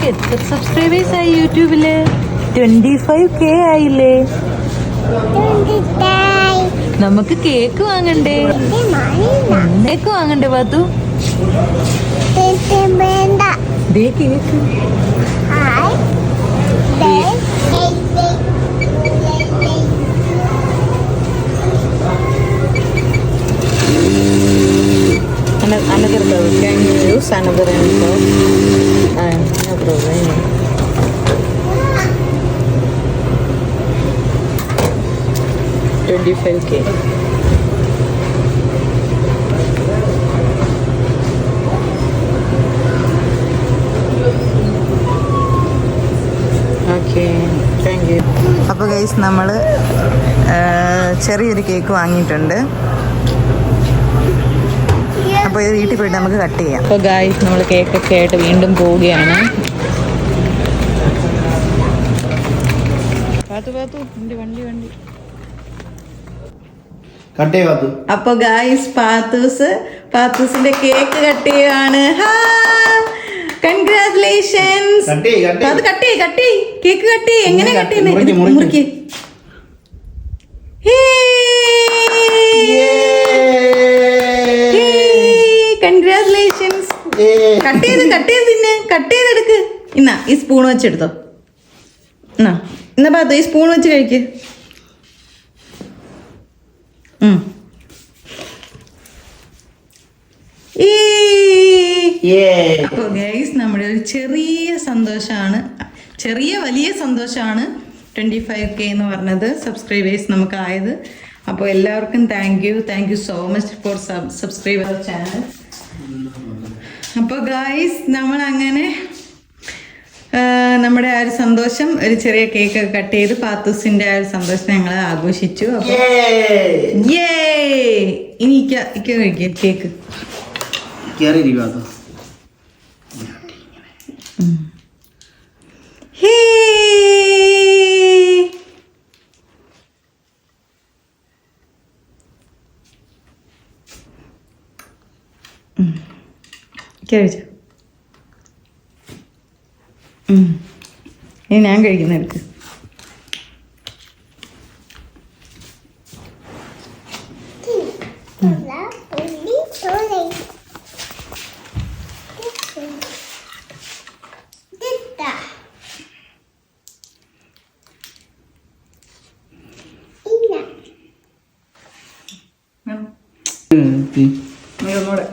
നമുക്ക് എത്ര സബ്സ്ക്രൈബേഴ്സ് ആയി യൂട്യൂബില്? 25K ആയില്ലേ? നമുക്ക് കേക്ക് വാങ്ങണ്ടേ? കേക്ക് വാങ്ങണ്ടേ പാത്തു? ദേ cake. Another bowl. Can you use another bowl? No problem. 25K. Okay, thank you. അപ്പോൾ ഗൈസ് നമ്മൾ ചെറിയൊരു കേക്ക് വാങ്ങിയിട്ടുണ്ട്. അപ്പോൾ ഇത് വീട്ടിൽ പോയിട്ട് നമുക്ക് കട്ട് ചെയ്യാം. അപ്പോൾ ഗൈസ് നമ്മൾ കേക്കൊക്കെ ആയിട്ട് വീണ്ടും പോവുകയാണ്. അപ്പൊ ഗൈസ് പാത്തൂസിന്റെ കേക്ക് കട്ട് ചെയ്യുകയാണ്. കൺഗ്രാറ്റുലേഷൻസ്. അത് കട്ട് കേക്ക് കട്ട് എങ്ങനെ കട്ട് ചെയ്യുന്നത്? മുറുക്കി. കൺഗ്രാറ്റുലേഷൻസ്. കട്ട് ചെയ്ത് തിന്നെ. കട്ട് ചെയ്തെടുക്ക്. ഇന്നാ ഈ സ്പൂൺ വെച്ചെടുത്തോ. എന്നാ പാത്തു ഈ സ്പൂൺ വെച്ച് കഴിക്ക്. അപ്പോൾ ഗൈസ് നമ്മുടെ ഒരു വലിയ സന്തോഷമാണ് 25K എന്ന് പറഞ്ഞത് സബ്സ്ക്രൈബേഴ്സ് നമുക്കായത്. അപ്പോൾ എല്ലാവർക്കും thank you so much for subscribe our channel. അപ്പോൾ ഗൈസ് നമ്മൾ അങ്ങനെ നമ്മുടെ ആ ഒരു സന്തോഷം, ഒരു ചെറിയ കേക്ക് കട്ട് ചെയ്ത് പാത്തൂസിന്റെ ആ ഒരു സന്തോഷം ഞങ്ങൾ ആഘോഷിച്ചു. അപ്പോൾ ഇനി കഴിക്കാം കേക്ക്. കഴിച്ചു. ഇനി ഞാൻ കഴിക്കുന്ന എടുക്ക്. ഒന്നുകൂടെ